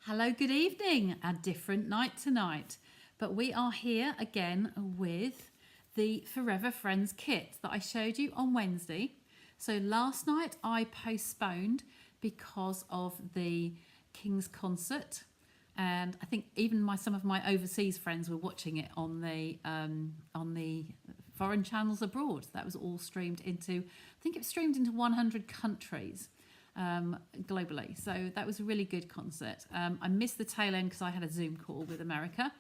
Hello, good evening. A different night tonight. But we are here again with the Forever Friends kit that I showed you on Wednesday. So last night I postponed because of the King's concert. And I think even some of my overseas friends were watching it on the foreign channels abroad. That was all streamed into, I think it was streamed into 100 countries. Globally, so that was a really good concert. I missed the tail end because I had a Zoom call with America,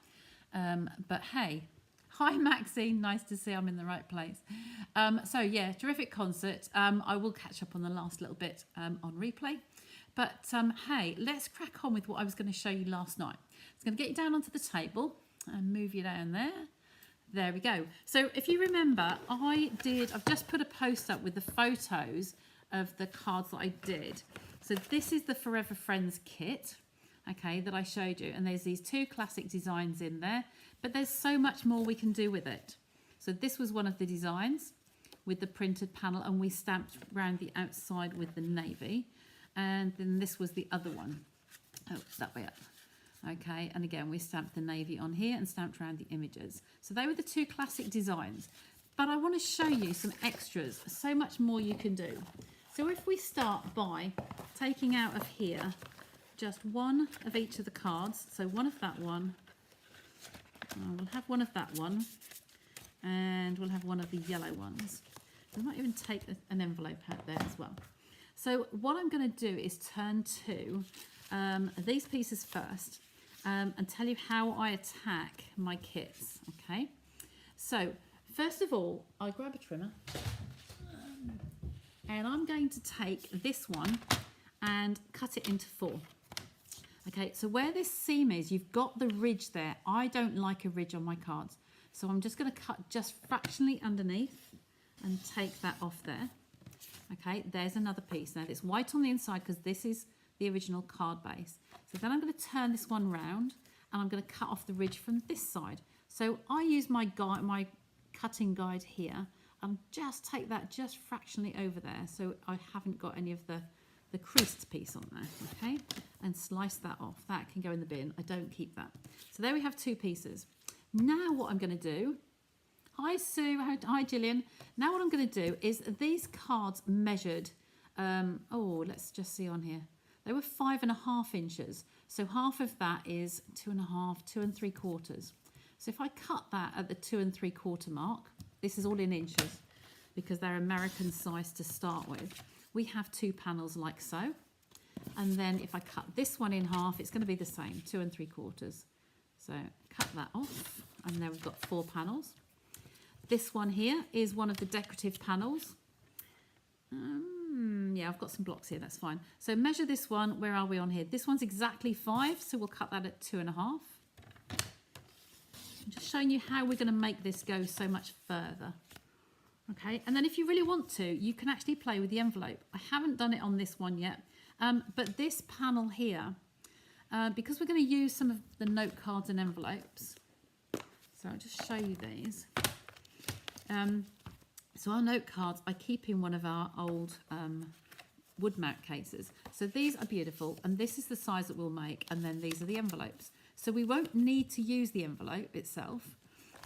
but hey, hi Maxine, nice to see I'm in the right place. So yeah, terrific concert. I will catch up on the last little bit on replay, but hey, let's crack on with what I was going to show you last night. It's going to get you down onto the table and move you down there. There we go. So if you remember, I've just put a post up with the photos of the cards that I did. So this is the Forever Friends kit, okay, that I showed you, and there's these two classic designs in there, but there's so much more we can do with it. So this was one of the designs with the printed panel, and we stamped around the outside with the navy, and then this was the other one. Oh, it's that way up. Okay, and again we stamped the navy on here and stamped around the images. So they were the two classic designs, but I want to show you some extras, so much more you can do. So if we start by taking out of here just one of each of the cards, so one of that one, we'll have one of that one, and we'll have one of the yellow ones. We might even take an envelope out there as well. So what I'm going to do is turn to these pieces first and tell you how I attack my kits, okay? So first of all, I grab a trimmer. And I'm going to take this one and cut it into 4. Okay, so where this seam is, you've got the ridge there. I don't like a ridge on my cards. So I'm just going to cut just fractionally underneath and take that off there. Okay, there's another piece. Now it's white on the inside because this is the original card base. So then I'm going to turn this one round and I'm going to cut off the ridge from this side. So I use my cutting guide here. And just take that just fractionally over there so I haven't got any of the creased piece on there, okay? And slice that off. That can go in the bin. I don't keep that. So there we have 2 pieces. Now what I'm going to do, hi Sue, hi Gillian. Now what I'm going to do is these cards measured, let's just see on here. They were 5.5 inches. So half of that is 2.5, 2 3/4. So if I cut that at the 2 3/4 mark, this is all in inches because they're American size to start with. We have 2 panels like so. And then if I cut this one in half, it's going to be the same, 2 3/4. So cut that off. And then we've got 4 panels. This one here is one of the decorative panels. Yeah, I've got some blocks here, that's fine. So measure this one. Where are we on here? This one's exactly 5, so we'll cut that at 2.5. I'm just showing you how we're going to make this go so much further. Okay, and then if you really want to, you can actually play with the envelope. I haven't done it on this one yet, but this panel here, because we're going to use some of the note cards and envelopes, so I'll just show you these. So our note cards I keep in one of our old wood mount cases. So these are beautiful, and this is the size that we'll make, and then these are the envelopes. So we won't need to use the envelope itself.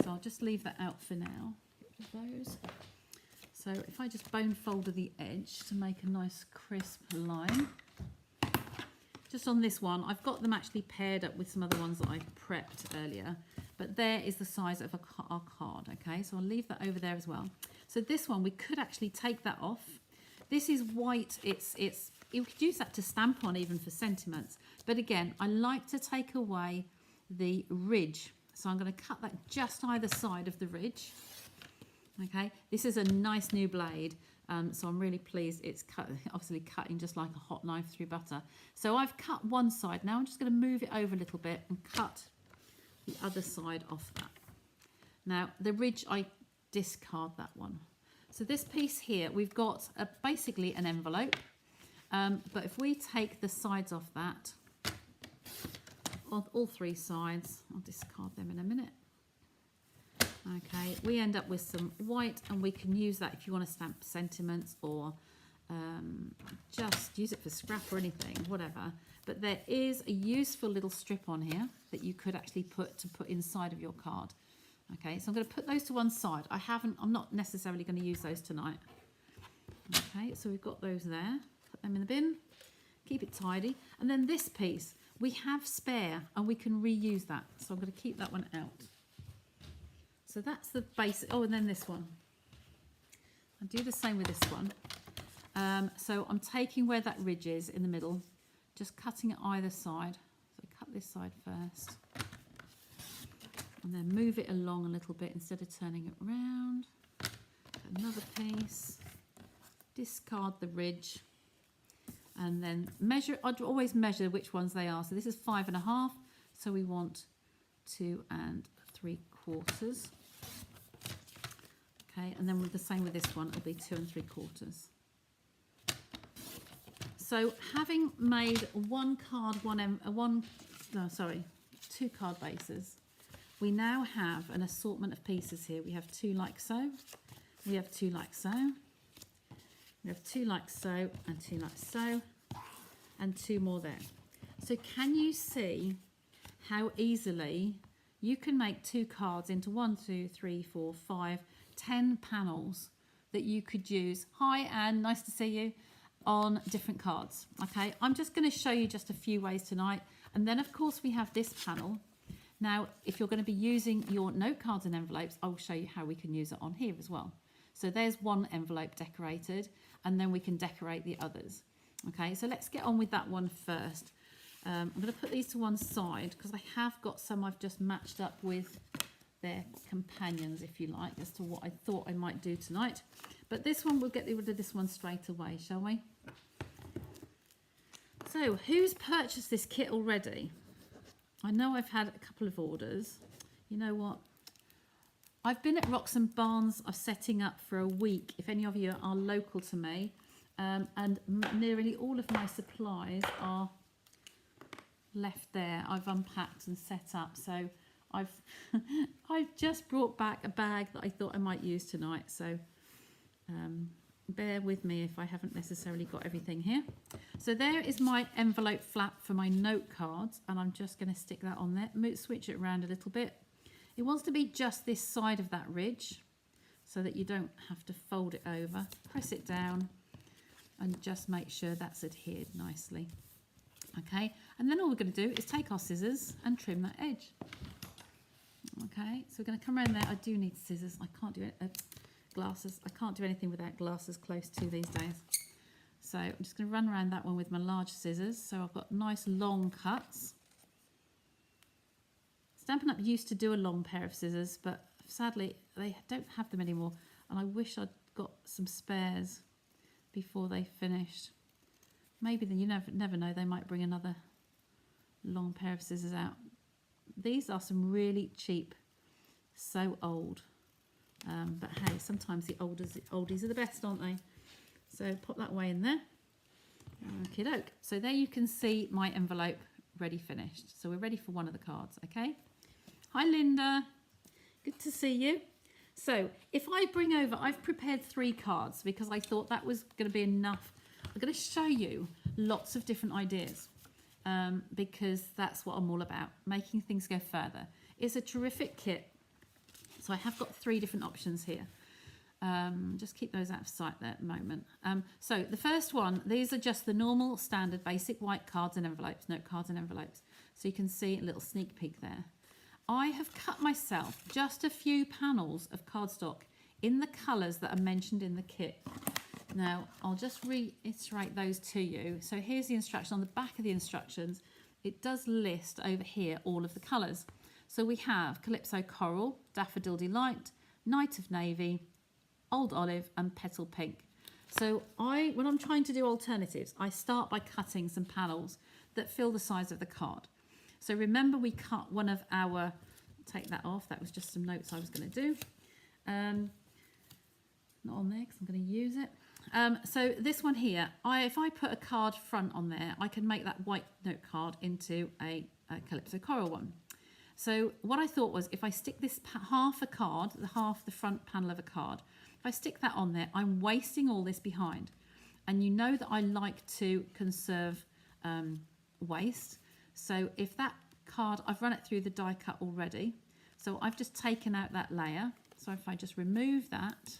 So I'll just leave that out for now. Get rid of those. So if I just bone folder the edge to make a nice crisp line. Just on this one, I've got them actually paired up with some other ones that I prepped earlier. But there is the size of our card, okay? So I'll leave that over there as well. So this one, we could actually take that off. This is white. You could use that to stamp on even for sentiments. But again, I like to take away the ridge. So I'm going to cut that just either side of the ridge. Okay, this is a nice new blade. So I'm really pleased it's obviously cutting just like a hot knife through butter. So I've cut one side. Now I'm just going to move it over a little bit and cut the other side off that. Now the ridge, I discard that one. So this piece here, we've got basically an envelope. But if we take the sides off that, all 3 sides, I'll discard them in a minute. Okay, we end up with some white, and we can use that if you want to stamp sentiments or just use it for scrap or anything, whatever. but there is a useful little strip on here that you could actually put inside of your card. Okay, so I'm going to put those to one side. I'm not necessarily going to use those tonight. Okay, so we've got those there. Put them in the bin. Keep it tidy. And then this piece, we have spare and we can reuse that. So I'm going to keep that one out. So that's the basic. Oh, and then this one. I'll do the same with this one. So I'm taking where that ridge is in the middle, just cutting it either side. So cut this side first. And then move it along a little bit instead of turning it round. Another piece. Discard the ridge. And then measure, I'd always measure which ones they are. So this is 5.5. So we want 2 3/4. Okay, and then with the same with this one, it'll be 2 3/4. So having made two card bases, we now have an assortment of pieces here. We have 2 like so, we have 2 like so, we have 2 like so, and 2 like so, and 2 more there. So can you see how easily you can make 2 cards into 1, 2, 3, 4, 5, 10 panels that you could use, hi Anne, nice to see you, on different cards. Okay, I'm just going to show you just a few ways tonight, and then of course we have this panel. Now if you're going to be using your note cards and envelopes, I'll show you how we can use it on here as well. So there's one envelope decorated, and then we can decorate the others. Okay, so let's get on with that one first. I'm going to put these to one side because I have got some I've just matched up with their companions, if you like, as to what I thought I might do tonight. But this one, we'll get rid of this one straight away, shall we? So who's purchased this kit already? I know I've had a couple of orders. You know what? I've been at Rocks and Barns setting up for a week, if any of you are local to me, and nearly all of my supplies are left there. I've unpacked and set up, so I've just brought back a bag that I thought I might use tonight, so bear with me if I haven't necessarily got everything here. So there is my envelope flap for my note cards, and I'm just going to stick that on there, switch it around a little bit. It wants to be just this side of that ridge so that you don't have to fold it over. Press it down and just make sure that's adhered nicely. Okay, and then all we're going to do is take our scissors and trim that edge. Okay, so we're going to come around there. I do need scissors. I can't do it. Glasses. I can't do anything without glasses close to these days. So I'm just going to run around that one with my large scissors. So I've got nice long cuts. Stampin' Up used to do a long pair of scissors, but sadly they don't have them anymore. And I wish I'd got some spares before they finished. Maybe then, you never know, they might bring another long pair of scissors out. These are some really cheap, so old. But hey, sometimes the oldies are the best, aren't they? So pop that away in there. Okie doke. So there you can see my envelope ready finished. So we're ready for one of the cards, okay? Hi Linda, good to see you. So if I bring over, I've prepared 3 cards because I thought that was going to be enough. I'm going to show you lots of different ideas because that's what I'm all about, making things go further. It's a terrific kit. So I have got 3 different options here. Just keep those out of sight there at the moment. So the first one, these are just the normal standard basic white cards and envelopes, note cards and envelopes. So you can see a little sneak peek there. I have cut myself just a few panels of cardstock in the colours that are mentioned in the kit. Now, I'll just reiterate those to you. So here's the instruction. On the back of the instructions, it does list over here all of the colours. So we have Calypso Coral, Daffodil Delight, Night of Navy, Old Olive and Petal Pink. So when I'm trying to do alternatives, I start by cutting some panels that fill the size of the card. So remember we cut one of our, take that off, that was just some notes I was going to do. Not on there because I'm going to use it. So this one here, if I put a card front on there, I can make that white note card into a Calypso Coral one. So what I thought was if I stick this half a card, half the front panel of a card, if I stick that on there, I'm wasting all this behind. And you know that I like to conserve waste. So if that card, I've run it through the die cut already. So I've just taken out that layer. So if I just remove that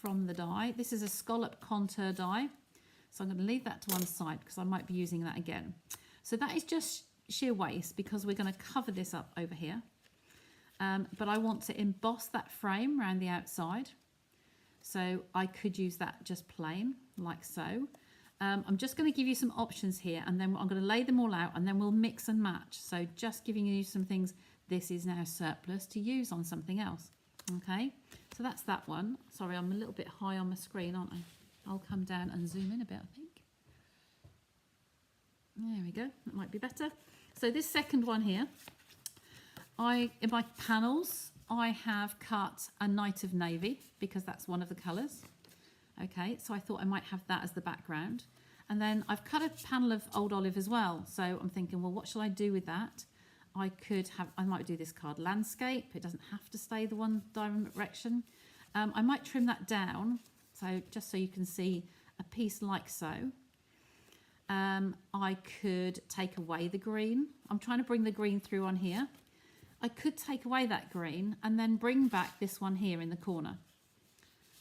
from the die, this is a scallop contour die. So I'm going to leave that to one side because I might be using that again. So that is just sheer waste because we're going to cover this up over here. But I want to emboss that frame around the outside. So I could use that just plain like so. I'm just going to give you some options here and then I'm going to lay them all out and then we'll mix and match. So just giving you some things. This is now surplus to use on something else. Okay, so that's that one. Sorry, I'm a little bit high on my screen, aren't I? I'll come down and zoom in a bit, I think. There we go, that might be better. So this second one here, in my panels, I have cut a Night of Navy because that's one of the colours. Okay, so I thought I might have that as the background. And then I've cut a panel of Old Olive as well. So I'm thinking, well, what shall I do with that? I might do this card landscape. It doesn't have to stay the one direction. I might trim that down. So just so you can see a piece like so. I could take away the green. I'm trying to bring the green through on here. I could take away that green and then bring back this one here in the corner.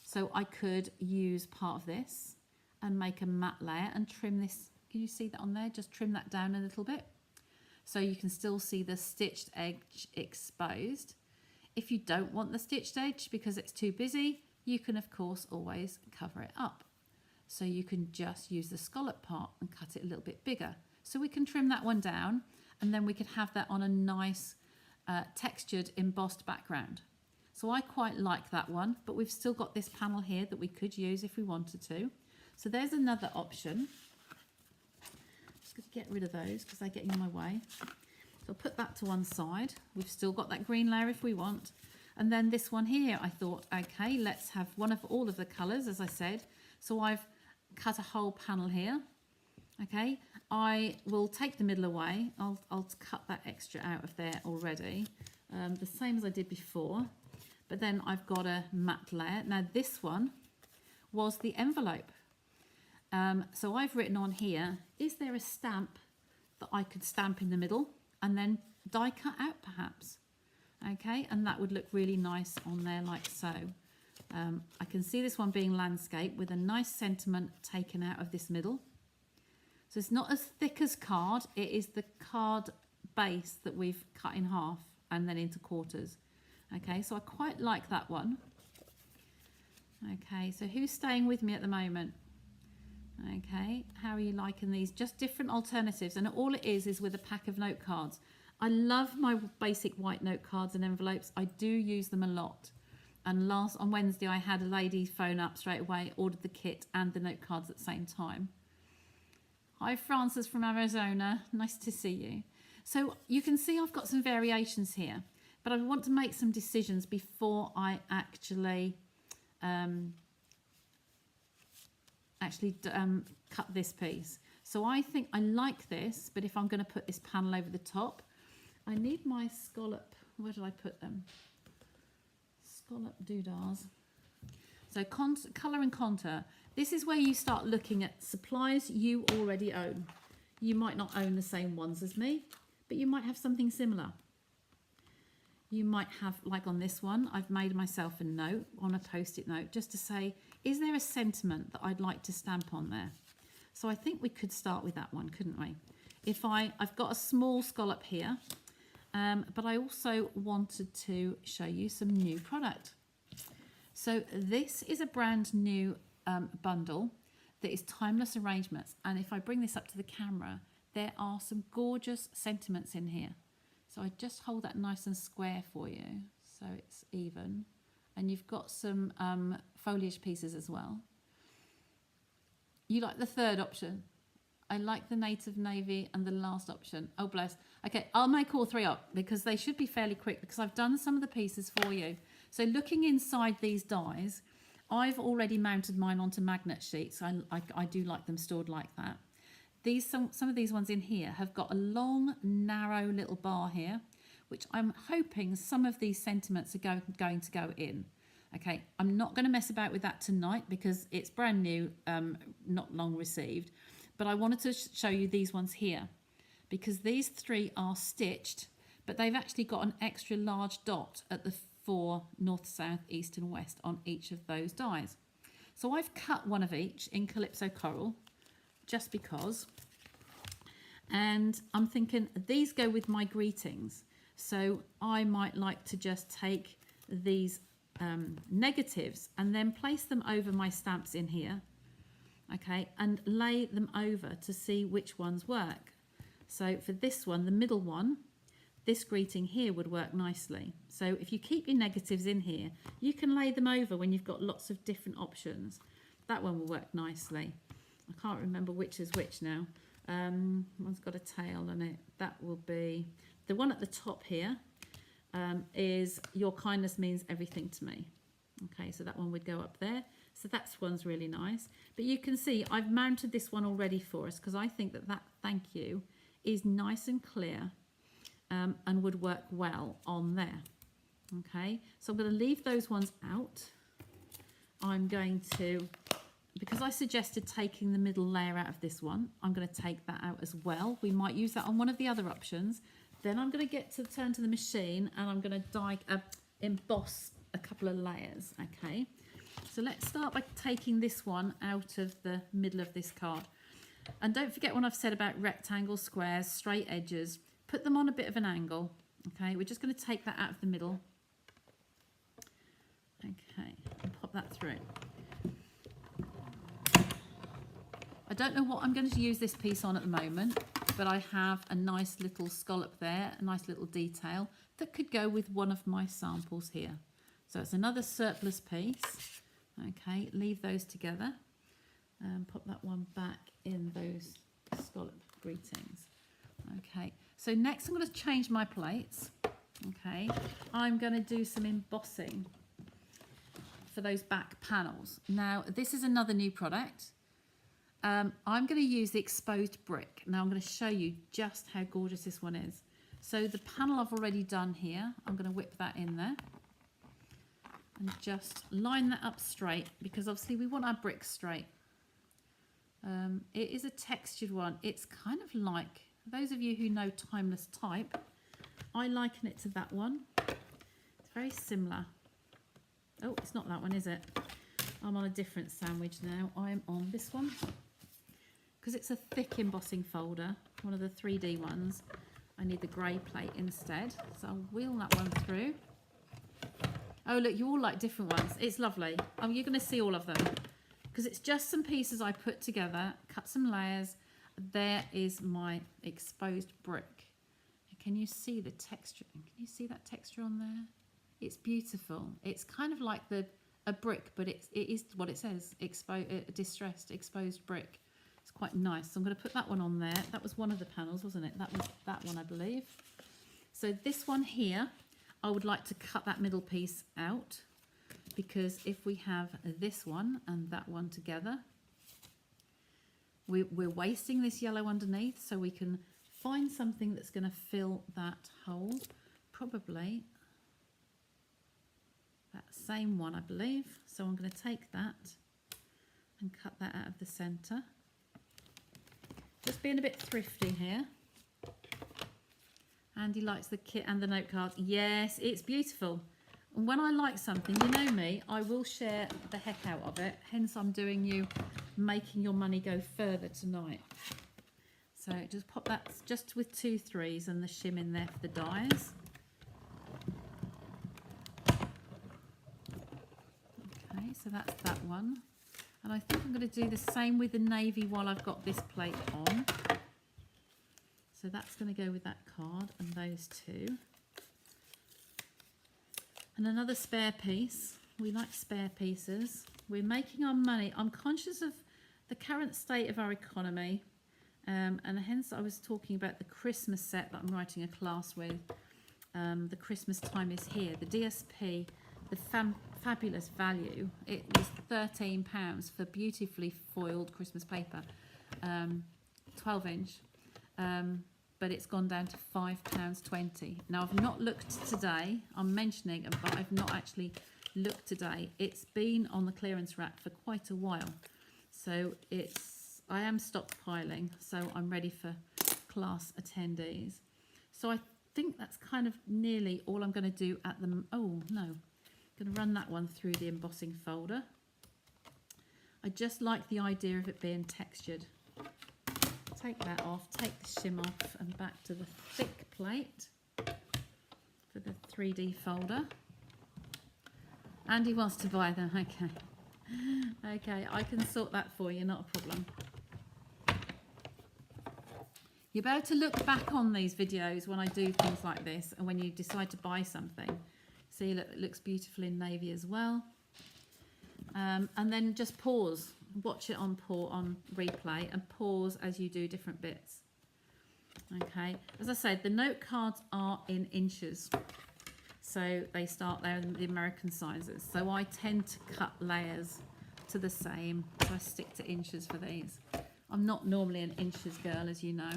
So I could use part of this and make a matte layer and trim this. Can you see that on there? Just trim that down a little bit. So you can still see the stitched edge exposed. If you don't want the stitched edge because it's too busy, you can of course always cover it up. So you can just use the scallop part and cut it a little bit bigger. So we can trim that one down and then we could have that on a nice textured embossed background. So I quite like that one, but we've still got this panel here that we could use if we wanted to. So there's another option. Just going to get rid of those because they're getting in my way. So I'll put that to one side. We've still got that green layer if we want. And then this one here, I thought, okay, let's have one of all of the colours, as I said. So I've cut a whole panel here. Okay, I will take the middle away. I'll cut that extra out of there already. The same as I did before. But then I've got a matte layer. Now this one was the envelope. So I've written on here, is there a stamp that I could stamp in the middle and then die cut out perhaps? Okay, and that would look really nice on there like so. I can see this one being landscape with a nice sentiment taken out of this middle. So it's not as thick as card, it is the card base that we've cut in half and then into quarters. Okay, so I quite like that one. Okay, so who's staying with me at the moment? Okay, how are you liking these? Just different alternatives, and all it is with a pack of note cards. I love my basic white note cards and envelopes. I do use them a lot. And on Wednesday, I had a lady phone up straight away, ordered the kit and the note cards at the same time. Hi, Francis from Arizona. Nice to see you. So you can see I've got some variations here, but I want to make some decisions before I actually cut this piece. So I think I like this, but if I'm going to put this panel over the top, I need my scallop. Where did I put them? Scallop doodahs. So colour and contour. This is where you start looking at supplies you already own. You might not own the same ones as me, but you might have something similar. You might have, like on this one, I've made myself a note on a post-it note just to say, is there a sentiment that I'd like to stamp on there? So I think we could start with that one, couldn't we? I've got a small scallop here, but I also wanted to show you some new product. So this is a brand new bundle that is timeless arrangements. And if I bring this up to the camera, there are some gorgeous sentiments in here. So I just hold that nice and square for you, so it's even. And you've got some foliage pieces as well. You like the third option? I like the native navy and the last option. Oh, bless. Okay, I'll make all three up because they should be fairly quick because I've done some of the pieces for you. So looking inside these dies, I've already mounted mine onto magnet sheets. I do like them stored like that. Some of these ones in here have got a long, narrow little bar here, which I'm hoping some of these sentiments are going to go in. Okay, I'm not going to mess about with that tonight because it's brand new, not long received. But I wanted to show you these ones here. because these 3 are stitched, but they've actually got an extra large dot at the 4 north, south, east and west on each of those dies. So I've cut one of each in Calypso Coral, just because. And I'm thinking these go with my greetings. So I might like to just take these negatives and then place them over my stamps in here. Okay, and lay them over to see which ones work. So for this one, the middle one, this greeting here would work nicely. So if you keep your negatives in here, you can lay them over when you've got lots of different options. That one will work nicely. I can't remember which is which now. One's got a tail on it. That will be the one at the top here. Is your kindness means everything to me. Okay, so that one would go up there. So that's one's really nice. But you can see I've mounted this one already for us because I think that thank you is nice and clear and would work well on there. Okay, so I'm going to leave those ones out. I'm going to, because I suggested taking the middle layer out of this one, I'm going to take that out as well. We might use that on one of the other options. Then I'm going to turn to the machine and I'm going to emboss a couple of layers. Okay, so let's start by taking this one out of the middle of this card. And don't forget what I've said about rectangles, squares, straight edges. Put them on a bit of an angle. Okay, we're just going to take that out of the middle. Okay, and pop that through. I don't know what I'm going to use this piece on at the moment, but I have a nice little scallop there, a nice little detail that could go with one of my samples here. So it's another surplus piece. Okay, leave those together and pop that one back in those scallop greetings. Okay, so next I'm going to change my plates. Okay, I'm going to do some embossing for those back panels. Now, this is another new product. I'm going to use the exposed brick. Now I'm going to show you just how gorgeous this one is. So the panel I've already done here, I'm going to whip that in there and just line that up straight, because obviously we want our brick straight. It is a textured one. It's kind of like, those of you who know Timeless Type, I liken it to that one. It's very similar. Oh, it's not that one, is it? I'm on a different sandwich now. I'm on this one because it's a thick embossing folder, one of the 3D ones. I need the grey plate instead, so I'll wheel that one through. Oh look, you all like different ones. It's lovely. Oh, you're going to see all of them because it's just some pieces I put together, cut some layers. There is my exposed brick. Can you see the texture? Can you see that texture on there? It's beautiful. It's kind of like a brick, but it is what it says, distressed exposed brick. It's quite nice. So I'm going to put that one on there. That was one of the panels, wasn't it? That was that one, I believe. So this one here, I would like to cut that middle piece out, because if we have this one and that one together, we're wasting this yellow underneath, so we can find something that's going to fill that hole. Probably that same one, I believe. So I'm going to take that and cut that out of the centre. Just being a bit thrifty here. Andy likes the kit and the note cards. Yes, it's beautiful. And when I like something, you know me, I will share the heck out of it. Hence, I'm doing you making your money go further tonight. So just pop that just with 2 3s and the shim in there for the dies. Okay, so that's that one. And I think I'm going to do the same with the navy while I've got this plate on. So that's going to go with that card and those 2. And another spare piece. We like spare pieces. We're making our money. I'm conscious of the current state of our economy. And hence I was talking about the Christmas set that I'm writing a class with. The Christmas time is here. The DSP, the fabulous value. It was £13 for beautifully foiled Christmas paper, 12-inch. But it's gone down to £5.20. Now I've not looked today. I'm mentioning it, but I've not actually looked today. It's been on the clearance rack for quite a while, so I am stockpiling. So I'm ready for class attendees. So I think that's kind of nearly all I'm going to do at the... Oh, no. I'm going to run that one through the embossing folder. I just like the idea of it being textured. Take that off, take the shim off, and back to the thick plate for the 3D folder. Andy wants to buy them, okay. Okay, I can sort that for you, not a problem. You're about to look back on these videos when I do things like this, and when you decide to buy something. See, look, it looks beautiful in navy as well. And then just pause, watch it on replay, and pause as you do different bits. Okay, as I said, the note cards are in inches, so they start there in the American sizes. So I tend to cut layers to the same, so I stick to inches for these. I'm not normally an inches girl, as you know.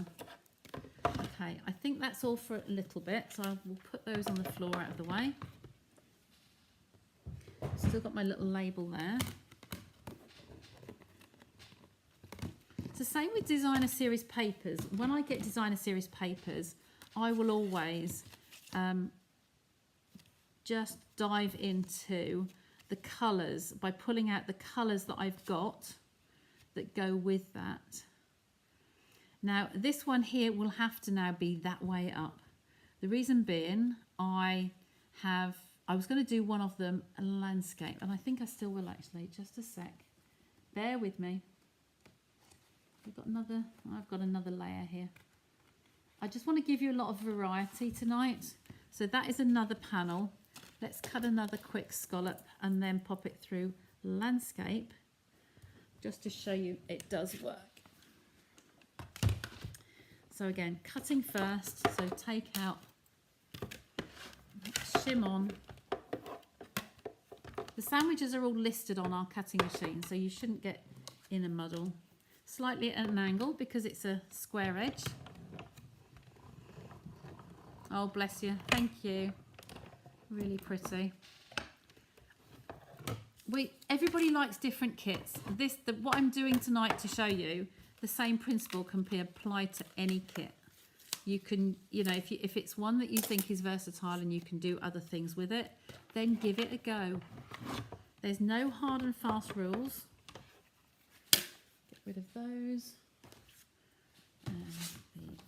Okay, I think that's all for a little bit, so I will put those on the floor out of the way. Still got my little label there. It's the same with designer series papers. When I get designer series papers, I will always just dive into the colours by pulling out the colours that I've got that go with that. Now this one here will have to now be that way up. The reason being, I was going to do one of them a landscape, and I think I still will actually. Just a sec, bear with me. I've got another layer here. I just want to give you a lot of variety tonight. So that is another panel. Let's cut another quick scallop and then pop it through landscape, just to show you it does work. So again, cutting first, so take out, shim on. The sandwiches are all listed on our cutting machine, so you shouldn't get in a muddle. Slightly at an angle because it's a square edge. Oh, bless you. Thank you. Really pretty. Everybody likes different kits. What I'm doing tonight to show you, the same principle can be applied to any kit. You can, if it's one that you think is versatile and you can do other things with it, then give it a go. There's no hard and fast rules. Get rid of those. And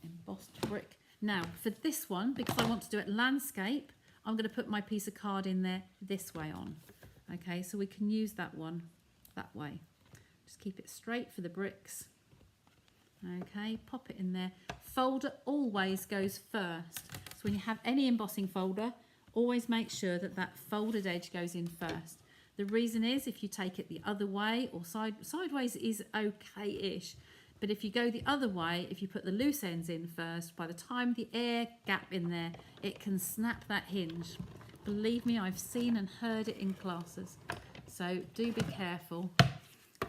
the embossed brick. Now, for this one, because I want to do it landscape, I'm going to put my piece of card in there this way on. Okay, so we can use that one that way. Just keep it straight for the bricks. Okay, pop it in there. Folder always goes first. So when you have any embossing folder, always make sure that that folded edge goes in first. The reason is, if you take it the other way, or sideways is okay-ish. But if you go the other way, if you put the loose ends in first, by the time the air gap in there, it can snap that hinge. Believe me, I've seen and heard it in classes. So do be careful.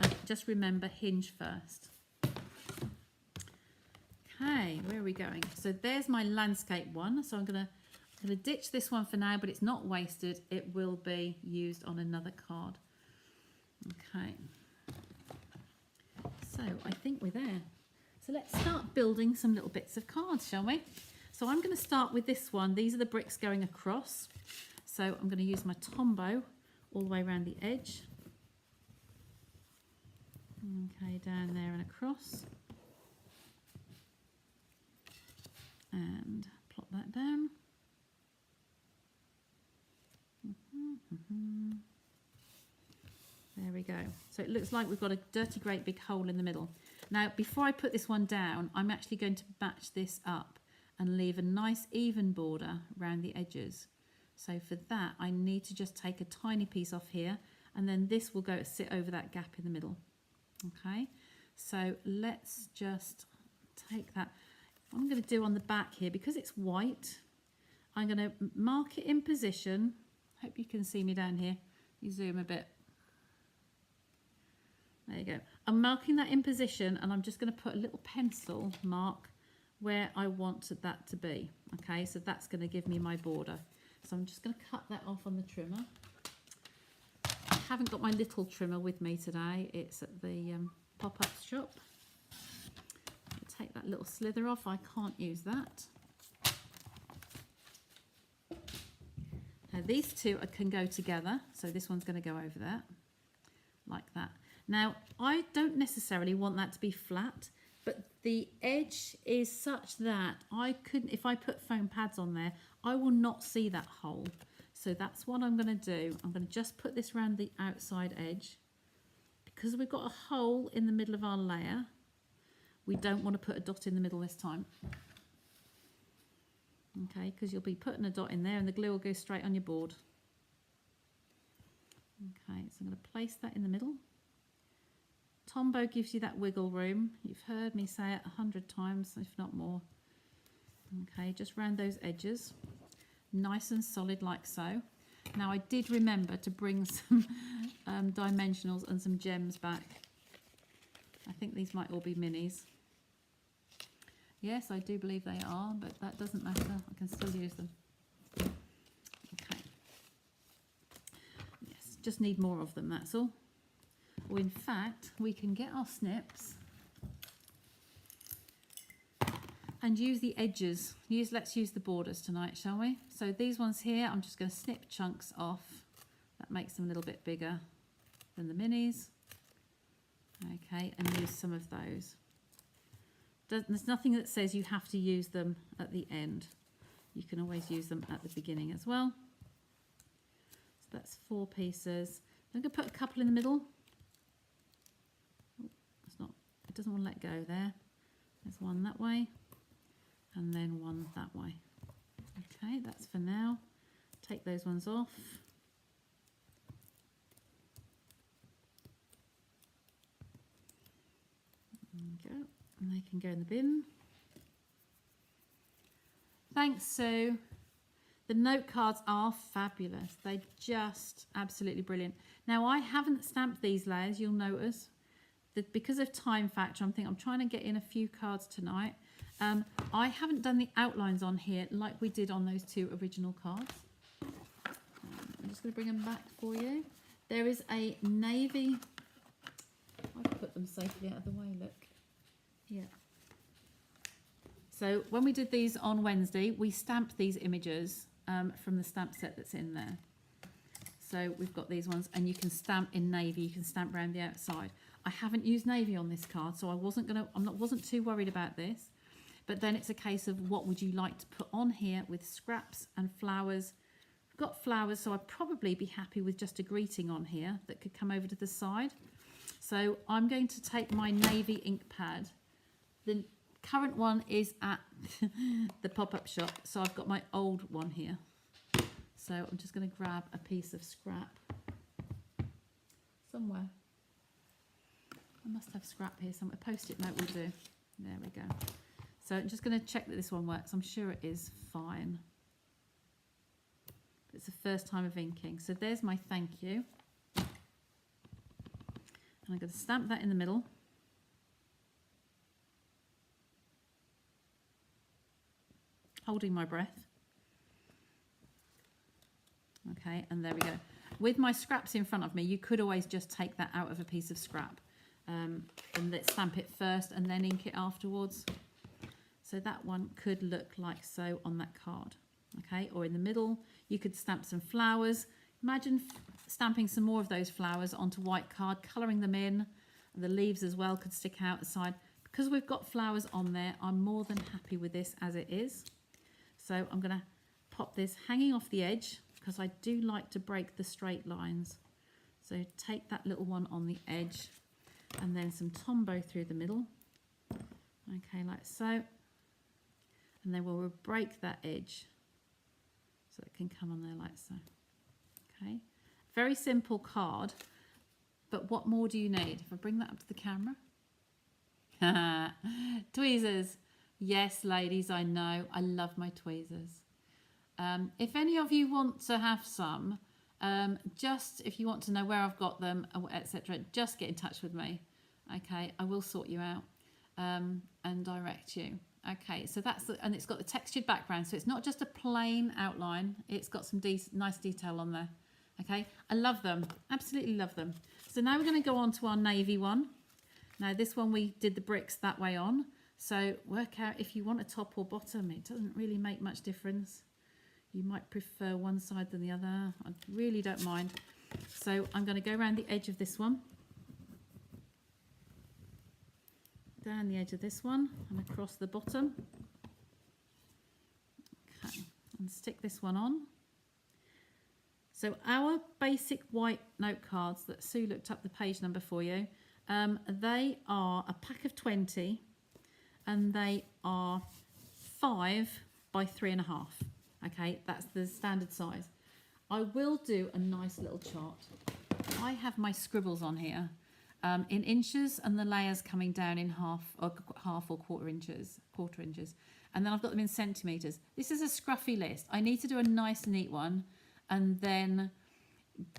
And just remember, hinge first. Okay, where are we going? So there's my landscape one. So I'm gonna ditch this one for now, but it's not wasted. It will be used on another card. Okay. So I think we're there. So let's start building some little bits of cards, shall we? So I'm going to start with this one. These are the bricks going across. So I'm going to use my Tombow all the way around the edge. Okay, down there and across. And plop that down. There we go. So it looks like we've got a dirty great big hole in the middle. Now, before I put this one down, I'm actually going to batch this up and leave a nice even border around the edges. So for that, I need to just take a tiny piece off here, and then this will go sit over that gap in the middle. Okay, so let's just take that. What I'm going to do on the back here, because it's white, I'm going to mark it in position. Hope you can see me down here. You zoom a bit. There you go. I'm marking that in position, and I'm just going to put a little pencil mark where I want that to be. Okay, so that's going to give me my border. So I'm just going to cut that off on the trimmer. I haven't got my little trimmer with me today. It's at the pop-up shop. take that little slither off. I can't use that. Now these two can go together, so this one's going to go over there like that. Now I don't necessarily want that to be flat, but the edge is such that I couldn't, if I put foam pads on there, I will not see that hole. So that's what I'm going to do. I'm going to just put this around the outside edge. Because we've got a hole in the middle of our layer, we don't want to put a dot in the middle this time. Okay, because you'll be putting a dot in there and the glue will go straight on your board. Okay, so I'm going to place that in the middle. Tombow gives you that wiggle room. You've heard me say it 100 times, if not more. Okay, just round those edges, nice and solid like so. Now I did remember to bring some dimensionals and some gems back. I think these might all be minis. Yes, I do believe they are, but that doesn't matter. I can still use them. Okay. Yes, just need more of them, that's all. Or in fact, we can get our snips and use the edges. Let's use the borders tonight, shall we? So these ones here, I'm just going to snip chunks off. That makes them a little bit bigger than the minis. Okay, and use some of those. There's nothing that says you have to use them at the end. You can always use them at the beginning as well. So that's 4 pieces. I'm going to put a couple in the middle. Oh, it doesn't want to let go there. There's one that way and then one that way. Okay, that's for now. Take those ones off. There we go. And they can go in the bin. Thanks, Sue. The note cards are fabulous. They're just absolutely brilliant. Now, I haven't stamped these layers, you'll notice. That because of time factor, I'm trying to get in a few cards tonight. I haven't done the outlines on here like we did on those 2 original cards. I'm just going to bring them back for you. There is a navy. I've put them safely out of the way, look. Yeah. So when we did these on Wednesday, we stamped these images from the stamp set that's in there. So we've got these ones, and you can stamp in navy. You can stamp around the outside. I haven't used navy on this card, so I wasn't too worried about this. But then it's a case of what would you like to put on here with scraps and flowers. I've got flowers, so I'd probably be happy with just a greeting on here that could come over to the side. So I'm going to take my navy ink pad. The current one is at the pop-up shop, so I've got my old one here. So I'm just going to grab a piece of scrap somewhere. I must have scrap here somewhere. A post-it note will do. There we go. So I'm just going to check that this one works. I'm sure it is fine. It's the first time of inking. So there's my thank you. And I'm going to stamp that in the middle. Holding my breath. Okay, and there we go. With my scraps in front of me, you could always just take that out of a piece of scrap and let's stamp it first and then ink it afterwards. So that one could look like so on that card. Okay, or in the middle, you could stamp some flowers. Imagine stamping some more of those flowers onto white card, colouring them in. And the leaves as well could stick out the side. Because we've got flowers on there, I'm more than happy with this as it is. So I'm going to pop this hanging off the edge because I do like to break the straight lines. So take that little one on the edge and then some Tombow through the middle. Okay, like so. And then we'll break that edge so it can come on there like so. Okay, very simple card, but what more do you need? If I bring that up to the camera. Tweezers. Yes, ladies, I know. I love my tweezers. If any of you want to have some, just if you want to know where I've got them, etc., just get in touch with me. Okay, I will sort you out and direct you. Okay, so that's and it's got the textured background, so it's not just a plain outline. It's got some nice detail on there. Okay, I love them, absolutely love them. So now we're going to go on to our navy one. Now this one we did the bricks that way on. So work out if you want a top or bottom. It doesn't really make much difference. You might prefer one side than the other. I really don't mind. So I'm going to go around the edge of this one, down the edge of this one and across the bottom. Okay, and stick this one on. So our basic white note cards that Sue looked up the page number for you, they are a pack of 20 and they are 5 by 3.5. Okay, that's the standard size. I will do a nice little chart. I have my scribbles on here in inches and the layers coming down in half or quarter inches. And then I've got them in centimetres. This is a scruffy list. I need to do a nice neat one and then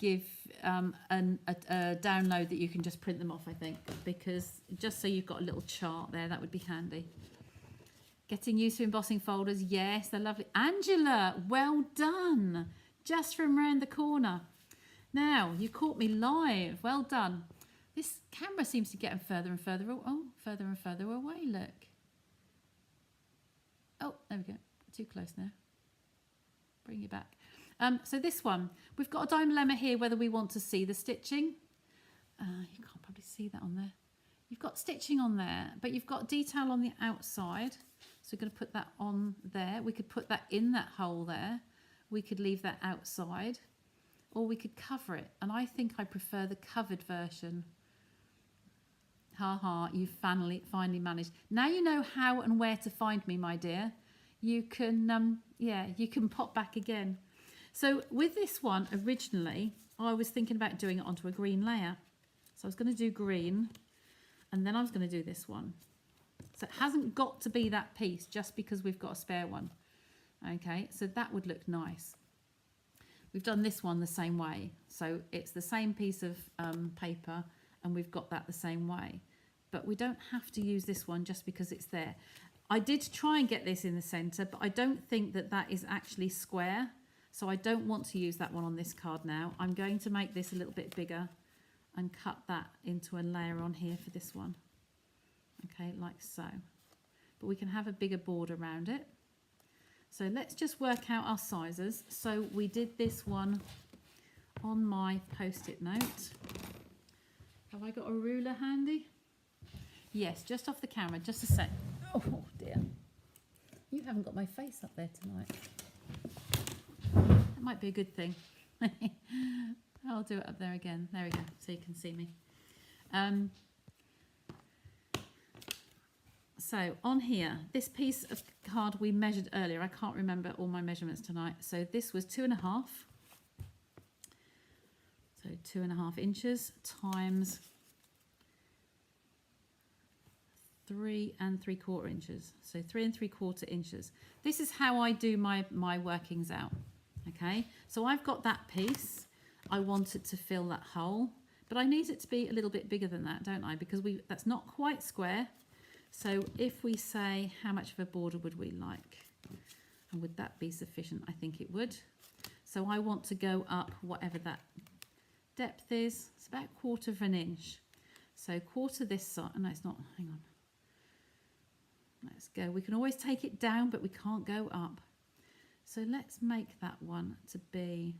give a download that you can just print them off, I think, because just so you've got a little chart there, that would be handy. Getting used to embossing folders. Yes, they're lovely. Angela, well done. Just from round the corner. Now, you caught me live. Well done. This camera seems to get further and further. Further and further away, look. Oh, there we go. Too close now. Bring you back. So this one, we've got a dilemma here whether we want to see the stitching. You can't probably see that on there. You've got stitching on there, but you've got detail on the outside. So we're going to put that on there. We could put that in that hole there. We could leave that outside, or we could cover it. And I think I prefer the covered version. Ha ha, you finally managed. Now you know how and where to find me, my dear. You can, you can pop back again. So with this one, originally, I was thinking about doing it onto a green layer. So I was going to do green, and then I was going to do this one. So it hasn't got to be that piece just because we've got a spare one. Okay, so that would look nice. We've done this one the same way. So it's the same piece of paper and we've got that the same way. But we don't have to use this one just because it's there. I did try and get this in the centre, but I don't think that that is actually square. So I don't want to use that one on this card now. I'm going to make this a little bit bigger and cut that into a layer on here for this one. Okay, like so. But we can have a bigger border around it. So let's just work out our sizes. So we did this one on my post-it note. Have I got a ruler handy? Yes, just off the camera, just a sec. Oh dear. You haven't got my face up there tonight. That might be a good thing. I'll do it up there again. There we go, so you can see me. So on here, this piece of card we measured earlier, I can't remember all my measurements tonight. So this was 2.5. So 2.5 inches times 3 3/4 inches. So 3 3/4 inches. This is how I do my workings out. Okay, so I've got that piece. I want it to fill that hole, but I need it to be a little bit bigger than that, don't I? Because that's not quite square. So if we say, how much of a border would we like? And would that be sufficient? I think it would. So I want to go up whatever that depth is. It's about 1/4 inch. So quarter this side. No, it's not. Hang on. Let's go. We can always take it down, but we can't go up. So let's make that one to be...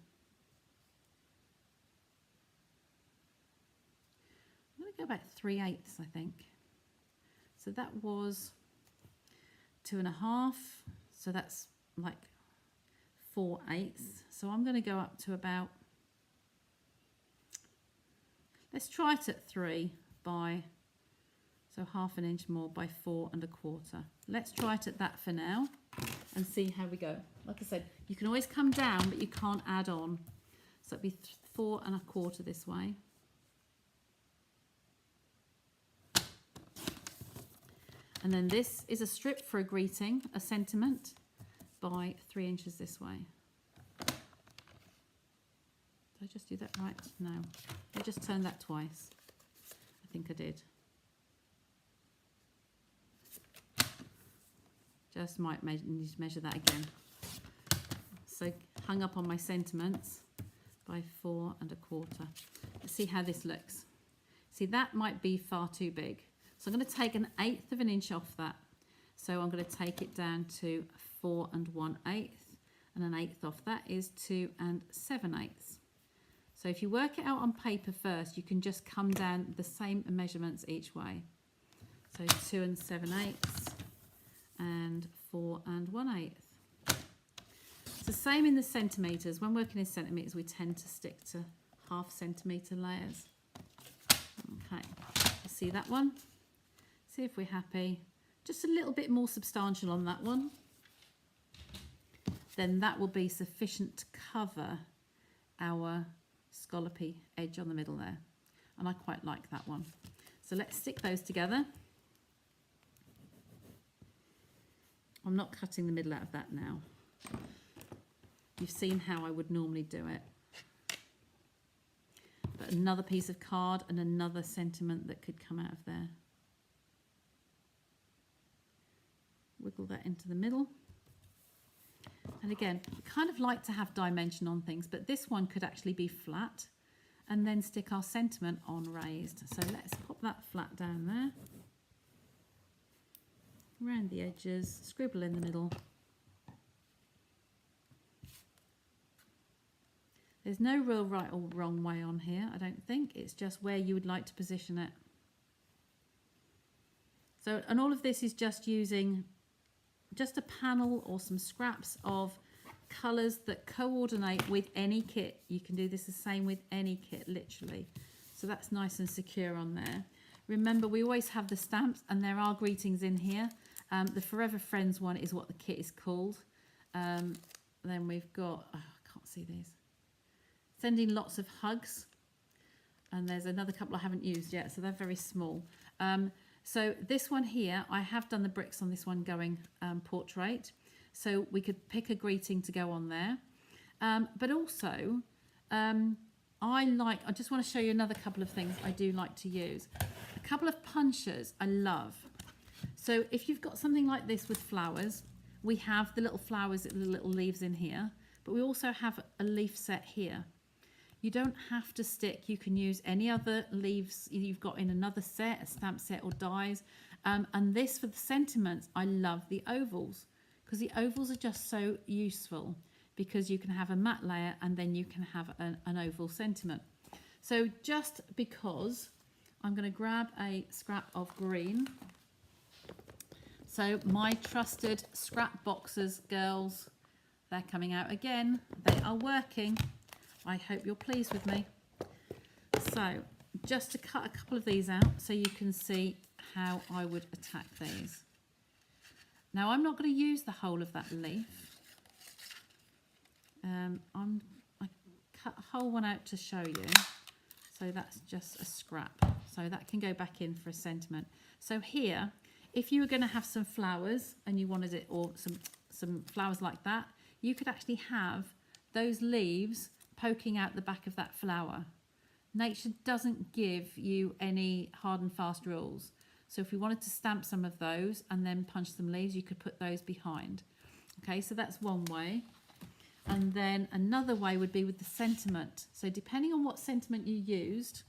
I'm going to go about 3/8, I think. So that was 2.5. So that's like 4/8. So I'm going to go up to about, let's try it at 3 by, so 1/2 inch more by 4 1/4. Let's try it at that for now and see how we go. Like I said, you can always come down, but you can't add on. So it'd be 4 1/4 this way. And then this is a strip for a greeting, a sentiment, by 3 inches this way. Did I just do that right? No. I just turned that twice. I think I did. Just might need to measure that again. So hung up on my sentiments by 4 1/4. Let's see how this looks. See, that might be far too big. So I'm going to take 1/8 of an inch off that. So I'm going to take it down to 4 1/8, and 1/8 off that is 2 7/8. So if you work it out on paper first, you can just come down the same measurements each way. So 2 7/8 and 4 1/8. It's the same in the centimetres. When working in centimetres, we tend to stick to 1/2 centimetre layers. Okay, see that one? See if we're happy. Just a little bit more substantial on that one. Then that will be sufficient to cover our scallopy edge on the middle there. And I quite like that one. So let's stick those together. I'm not cutting the middle out of that now. You've seen how I would normally do it. But another piece of card and another sentiment that could come out of there. Wiggle that into the middle. And again, I kind of like to have dimension on things, but this one could actually be flat and then stick our sentiment on raised. So let's pop that flat down there. Around the edges, scribble in the middle. There's no real right or wrong way on here, I don't think. It's just where you would like to position it. So, and all of this is just using just a panel or some scraps of colours that coordinate with any kit. You can do this the same with any kit, literally. So that's nice and secure on there. Remember, we always have the stamps, and there are greetings in here. The Forever Friends one is what the kit is called. Then we've got, oh, I can't see these. Sending lots of hugs. And there's another couple I haven't used yet, so they're very small. So this one here, I have done the bricks on this one going portrait. So we could pick a greeting to go on there. But also, I just want to show you another couple of things I do like to use. A couple of punchers I love. So if you've got something like this with flowers, we have the little flowers, the little leaves in here, but we also have a leaf set here. You don't have to stick. You can use any other leaves you've got in another set, a stamp set or dies. And this for the sentiments, I love the ovals because the ovals are just so useful because you can have a matte layer and then you can have an oval sentiment. So just because I'm going to grab a scrap of green. So my trusted scrap boxes, girls, they're coming out again. They are working. I hope you're pleased with me. So just to cut a couple of these out so you can see how I would attack these. Now I'm not going to use the whole of that leaf. I cut a whole one out to show you. So that's just a scrap. So that can go back in for a sentiment. So here, if you were going to have some flowers and you wanted it, or some flowers like that, you could actually have those leaves poking out the back of that flower. Nature doesn't give you any hard and fast rules. So if we wanted to stamp some of those and then punch some leaves, you could put those behind. Okay, so that's one way. And then another way would be with the sentiment. So depending on what sentiment you used,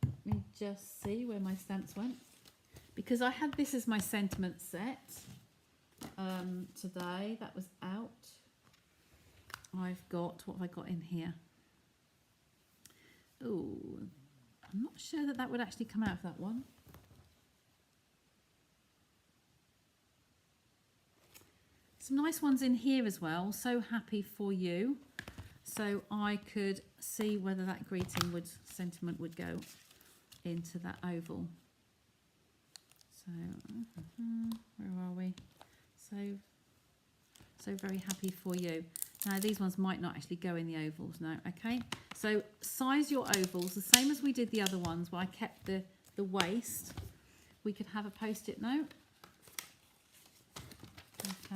let me just see where my stamps went. Because I had this as my sentiment set today, that was out. I've got, what have I got in here? Oh, I'm not sure that would actually come out of that one. Some nice ones in here as well. So happy for you. So I could see whether that greeting sentiment would go into that oval. So, where are we? So very happy for you. Now these ones might not actually go in the ovals now, okay? So size your ovals, the same as we did the other ones where I kept the waist. We could have a post-it note.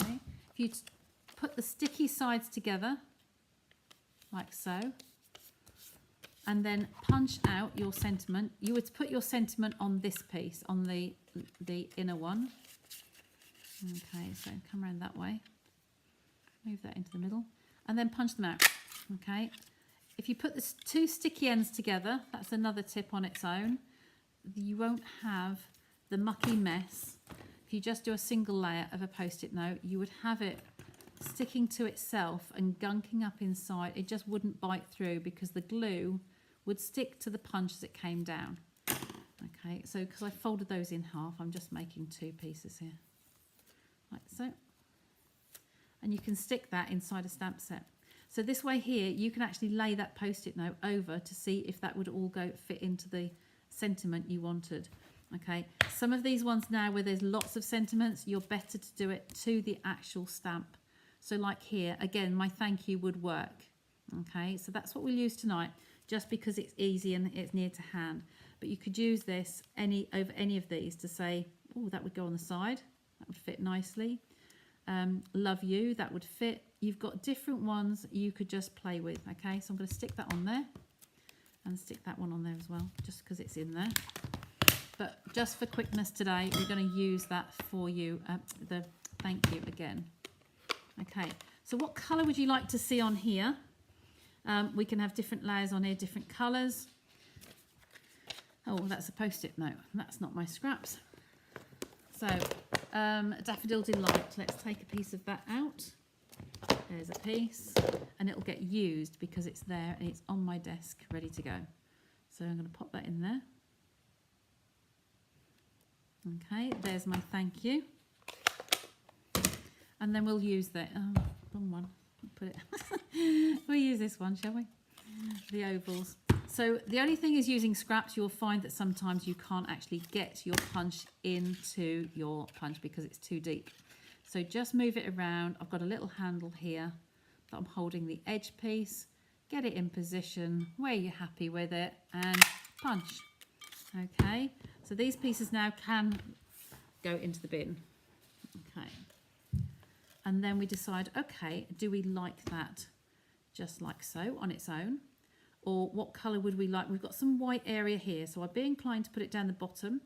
Okay, if you put the sticky sides together, like so, and then punch out your sentiment, you would put your sentiment on this piece, on the inner one. Okay, so come around that way. Move that into the middle. And then punch them out, okay? If you put the two sticky ends together, that's another tip on its own. You won't have the mucky mess if you just do a single layer of a Post-it note, you would have it sticking to itself and gunking up inside. It just wouldn't bite through because the glue would stick to the punch as it came down. Okay, so because I folded those in half, I'm just making 2 pieces here, like so. And you can stick that inside a stamp set. So this way here, you can actually lay that Post-it note over to see if that would all fit into the sentiment you wanted. Okay, some of these ones now where there's lots of sentiments, you're better to do it to the actual stamp. So like here, again, my thank you would work. Okay, so that's what we'll use tonight, just because it's easy and it's near to hand. But you could use this over any of these to say, oh, that would go on the side. That would fit nicely. Love you, that would fit. You've got different ones you could just play with. Okay, so I'm going to stick that on there and stick that one on there as well, just because it's in there. But just for quickness today, we're going to use that for you, the thank you again. Okay, so what colour would you like to see on here? We can have different layers on here, different colours. Oh, that's a Post-it note. That's not my scraps. So, Daffodil Delight. Let's take a piece of that out. There's a piece. And it'll get used because it's there and it's on my desk, ready to go. So I'm going to pop that in there. Okay, there's my thank you. And then we'll use the, oh, wrong one. Put it. We'll use this one, shall we? The ovals. So the only thing is using scraps, you'll find that sometimes you can't actually get your punch into your punch because it's too deep. So just move it around. I've got a little handle here that I'm holding the edge piece. Get it in position where you're happy with it and punch. Okay, so these pieces now can go into the bin. Okay. And then we decide, okay, do we like that just like so on its own? Or what colour would we like? We've got some white area here, so I'd be inclined to put it down the bottom.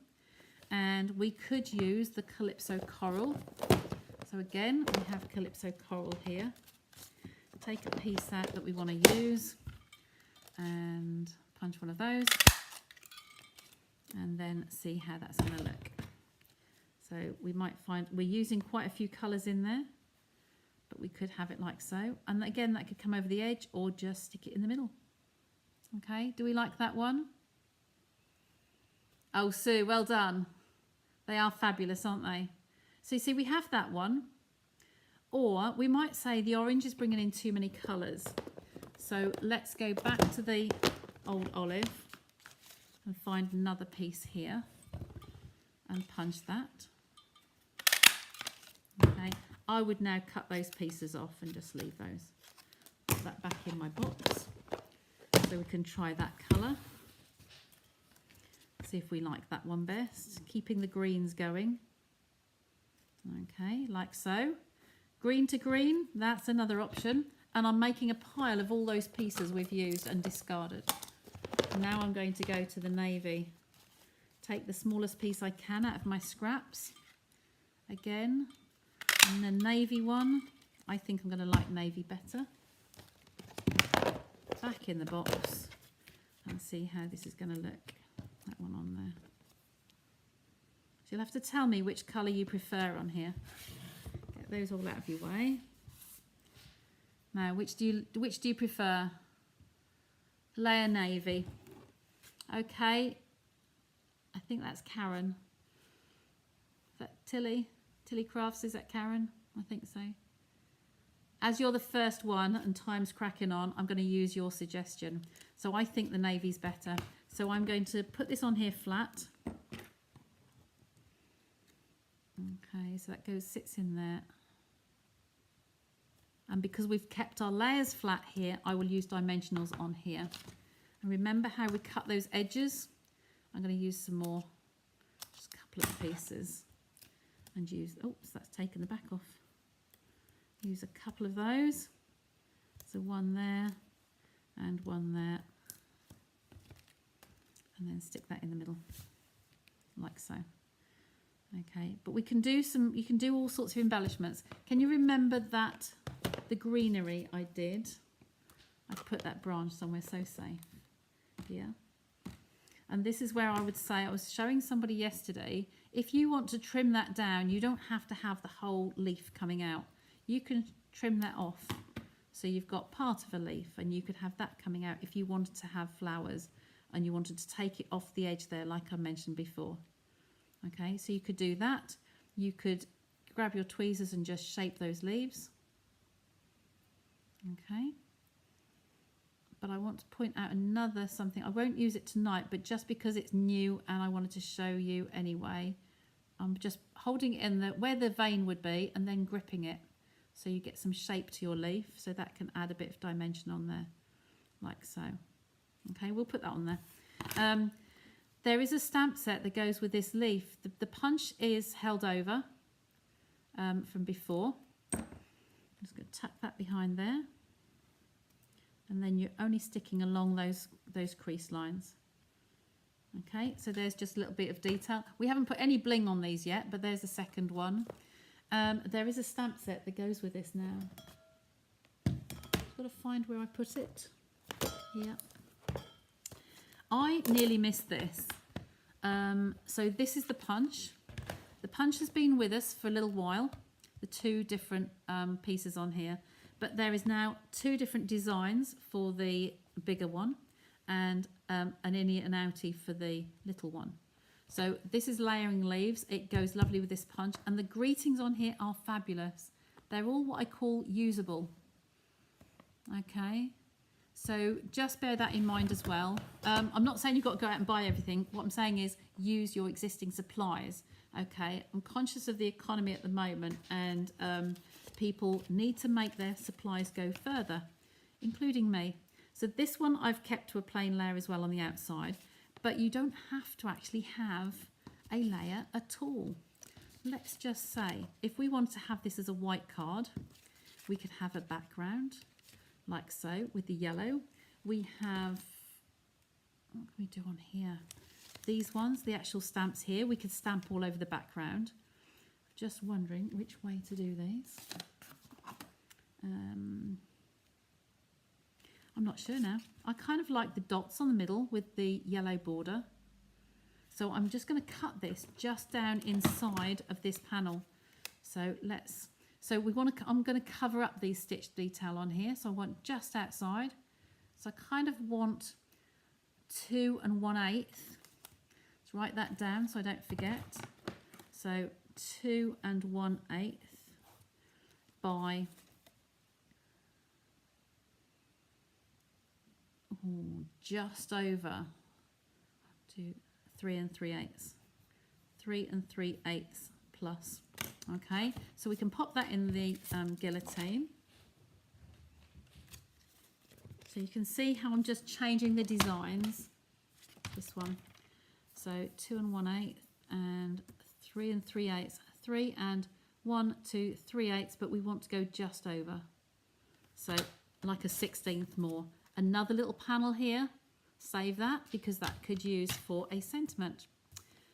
And we could use the Calypso Coral. So again, we have Calypso Coral here. Take a piece out that we want to use and punch one of those. And then see how that's going to look. So we might find we're using quite a few colours in there. But we could have it like so. And again, that could come over the edge or just stick it in the middle. Okay, do we like that one? Oh, Sue, well done. They are fabulous, aren't they? So you see, we have that one. Or we might say the orange is bringing in too many colours. So let's go back to the old olive and find another piece here and punch that. Okay, I would now cut those pieces off and just leave those. Put that back in my box. So we can try that colour. See if we like that one best. Keeping the greens going. Okay, like so. Green to green, that's another option. And I'm making a pile of all those pieces we've used and discarded. Now I'm going to go to the navy. Take the smallest piece I can out of my scraps. Again. And the navy one. I think I'm going to like navy better. Back in the box and see how this is going to look. That one on there. So you'll have to tell me which colour you prefer on here. Get those all out of your way. Now, which do you prefer? Layer navy. Okay. I think that's Karen. Is that Tilly? Tilly Crafts, is that Karen? I think so. As you're the first one and time's cracking on, I'm going to use your suggestion. So I think the navy's better. So I'm going to put this on here flat. Okay, so that sits in there. And because we've kept our layers flat here, I will use dimensionals on here. And remember how we cut those edges? I'm going to use some more, just a couple of pieces. And use, oops, that's taken the back off. Use a couple of those. So one there and one there. And then stick that in the middle, like so. Okay, but we can do some, you can do all sorts of embellishments. Can you remember that, the greenery I did? I put that branch somewhere so safe. Yeah. And this is where I would say, I was showing somebody yesterday, If you want to trim that down, you don't have to have the whole leaf coming out. You can trim that off. So you've got part of a leaf, and you could have that coming out if you wanted to have flowers and you wanted to take it off the edge there, like I mentioned before. Okay, so you could do that. You could grab your tweezers and just shape those leaves. Okay. But I want to point out another something. I won't use it tonight, but just because it's new and I wanted to show you anyway, I'm just holding it in where the vein would be and then gripping it. So you get some shape to your leaf, so that can add a bit of dimension on there, like so. Okay, we'll put that on there. There is a stamp set that goes with this leaf. The punch is held over from before. I'm just going to tuck that behind there. And then you're only sticking along those crease lines. Okay, so there's just a little bit of detail. We haven't put any bling on these yet, but there's the second one. There is a stamp set that goes with this now. I've got to find where I put it. Yeah. I nearly missed this. So this is the punch. The punch has been with us for a little while. The two different pieces on here. But there is now two different designs for the bigger one and an innie and outie for the little one. So this is layering leaves. It goes lovely with this punch. And the greetings on here are fabulous. They're all what I call usable. Okay. So just bear that in mind as well. I'm not saying you've got to go out and buy everything. What I'm saying is use your existing supplies. Okay. I'm conscious of the economy at the moment, and people need to make their supplies go further, including me. So this one I've kept to a plain layer as well on the outside. But you don't have to actually have a layer at all. Let's just say, if we want to have this as a white card, we could have a background, like so, with the yellow. We have, what can we do on here? These ones, the actual stamps here, we could stamp all over the background. Just wondering which way to do these. I'm not sure now. I kind of like the dots on the middle with the yellow border. So I'm just going to cut this just down inside of this panel. So I'm going to cover up these stitch detail on here. So I want just outside. So I kind of want 2 1/8. Let's write that down so I don't forget. So 2 1/8 by just over 3 3/8. 3 3/8 plus. Okay, so we can pop that in the guillotine. So you can see how I'm just changing the designs. This one. So 2 1/8 and 3 3/8. 3 and 1 2 3/8, but we want to go just over. So like a 1/16 more. Another little panel here. Save that because that could use for a sentiment.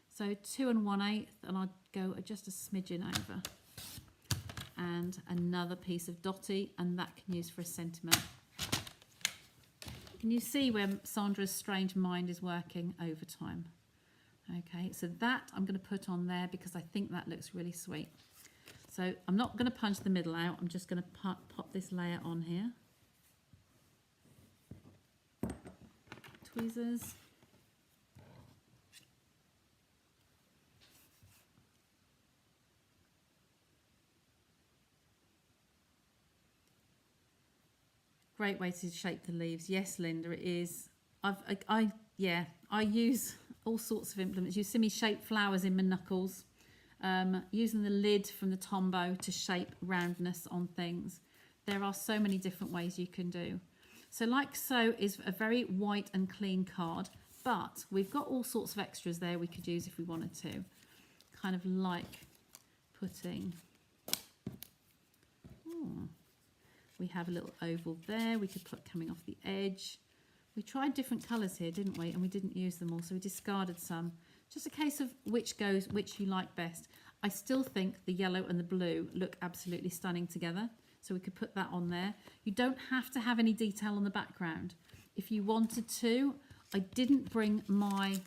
So 2 1/8, and I'll go just a smidgen over. And another piece of dotty, and that can use for a sentiment. Can you see where Sandra's strange mind is working overtime? Okay, so that I'm going to put on there because I think that looks really sweet. So I'm not going to punch the middle out. I'm just going to pop this layer on here. Tweezers. Great way to shape the leaves. Yes, Linda, it is. I use all sorts of implements. You see me shape flowers in my knuckles, using the lid from the Tombow to shape roundness on things. There are so many different ways you can do. So like so is a very white and clean card, but we've got all sorts of extras there we could use if we wanted to. Kind of like putting, we have a little oval there we could put coming off the edge. We tried different colours here, didn't we? And we didn't use them all, so we discarded some. Just a case of which you like best. I still think the yellow and the blue look absolutely stunning together. So we could put that on there. You don't have to have any detail on the background. If you wanted to, I didn't bring my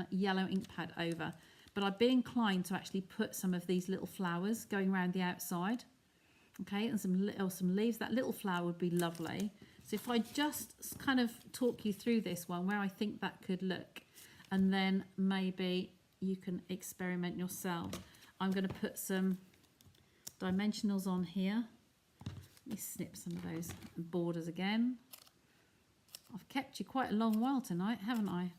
yellow ink pad over but I'd be inclined to actually put some of these little flowers going around the outside. Okay, and some leaves. That little flower would be lovely. So if I just kind of talk you through this one, where I think that could look, and then maybe you can experiment yourself. I'm going to put some dimensionals on here. Let me snip some of those borders again. I've kept you quite a long while tonight, haven't I?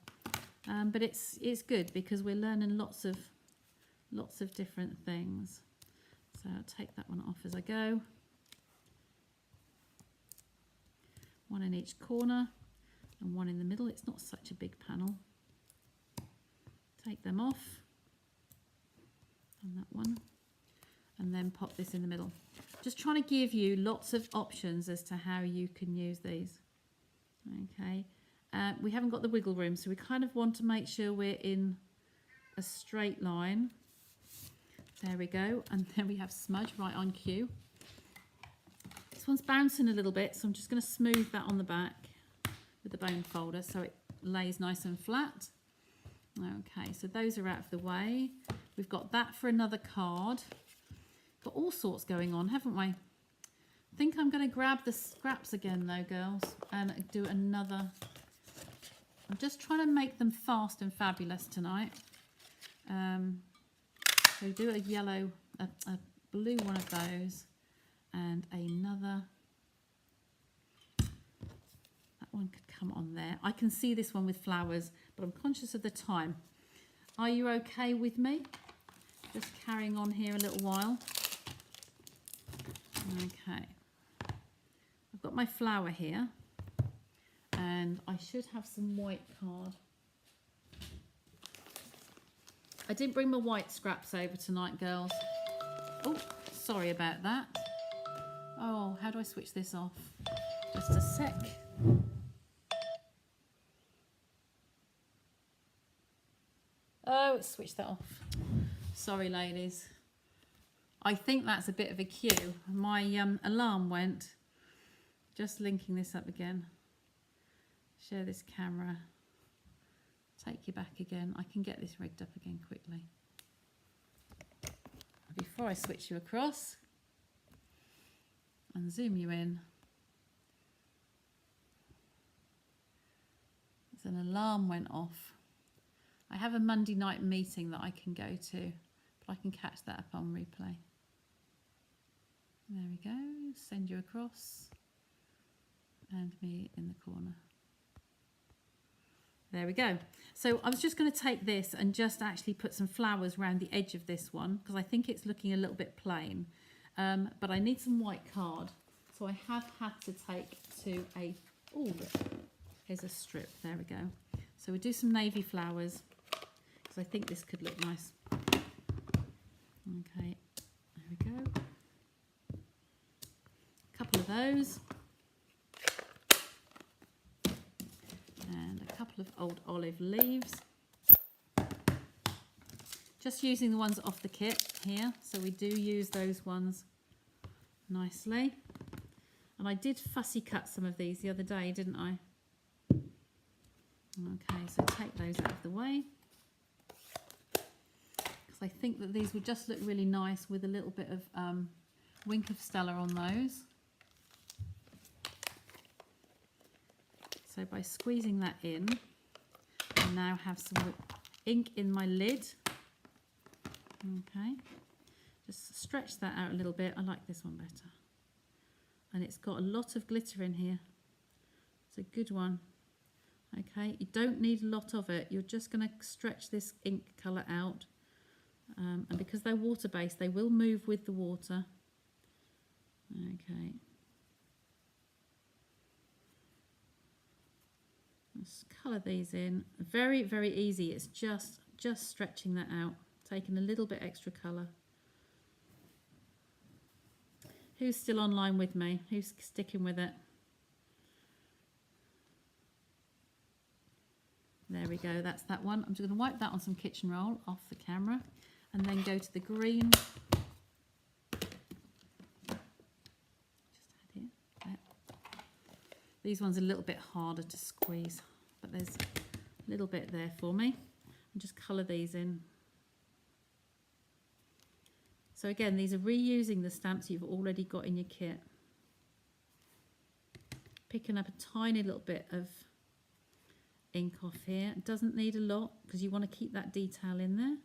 But it's good because we're learning lots of different things. So I'll take that one off as I go. One in each corner and one in the middle. It's not such a big panel. Take them off. And that one. And then pop this in the middle. Just trying to give you lots of options as to how you can use these. Okay. We haven't got the wiggle room, so we kind of want to make sure we're in a straight line. There we go. And then we have smudge right on cue. This one's bouncing a little bit, so I'm just going to smooth that on the back with the bone folder so it lays nice and flat. Okay, so those are out of the way. We've got that for another card. Got all sorts going on, haven't we? I think I'm going to grab the scraps again though, girls, and do another. I'm just trying to make them fast and fabulous tonight. So do a yellow, a blue one of those, and another. That one could come on there. I can see this one with flowers, but I'm conscious of the time. Are you okay with me? Just carrying on here a little while. Okay. I've got my flower here, and I should have some white card. I didn't bring my white scraps over tonight, girls. Oh, sorry about that. Oh, how do I switch this off? Just a sec. Oh, it's switched that off. Sorry, ladies. I think that's a bit of a cue. My alarm went. Just linking this up again. Share this camera. Take you back again. I can get this rigged up again quickly. Before I switch you across and zoom you in. There's an alarm went off. I have a Monday night meeting that I can go to, but I can catch that up on replay. There we go. Send you across and me in the corner. There we go. So I was just going to take this and just actually put some flowers around the edge of this one because I think it's looking a little bit plain. But I need some white card. So I have had to take to a, oh, look, here's a strip. There we go. So we do some navy flowers because I think this could look nice. Okay, there we go. A couple of those. And a couple of old olive leaves. Just using the ones off the kit here. So we do use those ones nicely. And I did fussy cut some of these the other day, didn't I? Okay, so take those out of the way. Because I think that these would just look really nice with a little bit of wink of Stella on those. So by squeezing that in, I now have some ink in my lid. Okay, just stretch that out a little bit. I like this one better. And it's got a lot of glitter in here. It's a good one. Okay, you don't need a lot of it. You're just going to stretch this ink colour out. And because they're water-based, they will move with the water. Okay. Let's colour these in. Very, very easy. It's just stretching that out, taking a little bit extra colour. Who's still online with me? Who's sticking with it? There we go, that's that one. I'm just going to wipe that on some kitchen roll off the camera and then go to the green. Just add here. There. These ones are a little bit harder to squeeze, but there's a little bit there for me. And just colour these in. So again, these are reusing the stamps you've already got in your kit. Picking up a tiny little bit of ink off here. It doesn't need a lot because you want to keep that detail in there.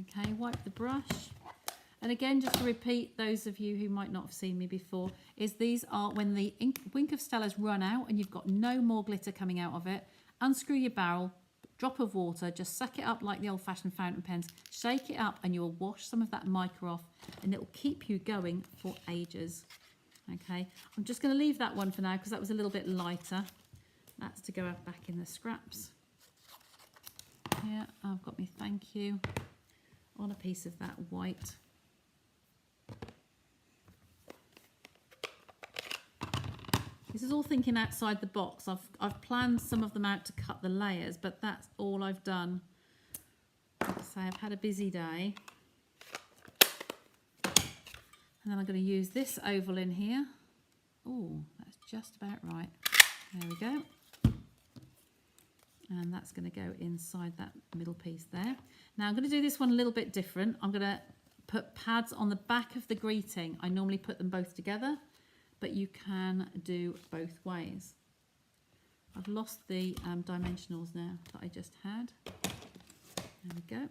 Okay, wipe the brush. And again, just to repeat, those of you who might not have seen me before, is these are when the Wink of Stella's run out and you've got no more glitter coming out of it, unscrew your barrel, drop of water, just suck it up like the old-fashioned fountain pens, shake it up and you'll wash some of that mica off and it'll keep you going for ages. Okay, I'm just going to leave that one for now because that was a little bit lighter. That's to go back in the scraps. Here, I've got my thank you on a piece of that white. This is all thinking outside the box. I've planned some of them out to cut the layers, but that's all I've done. Like I say, I've had a busy day. And then I'm going to use this oval in here. Oh, that's just about right. There we go. And that's going to go inside that middle piece there. Now I'm going to do this one a little bit different. I'm going to put pads on the back of the greeting. I normally put them both together, but you can do both ways. I've lost the dimensionals now that I just had. There we go.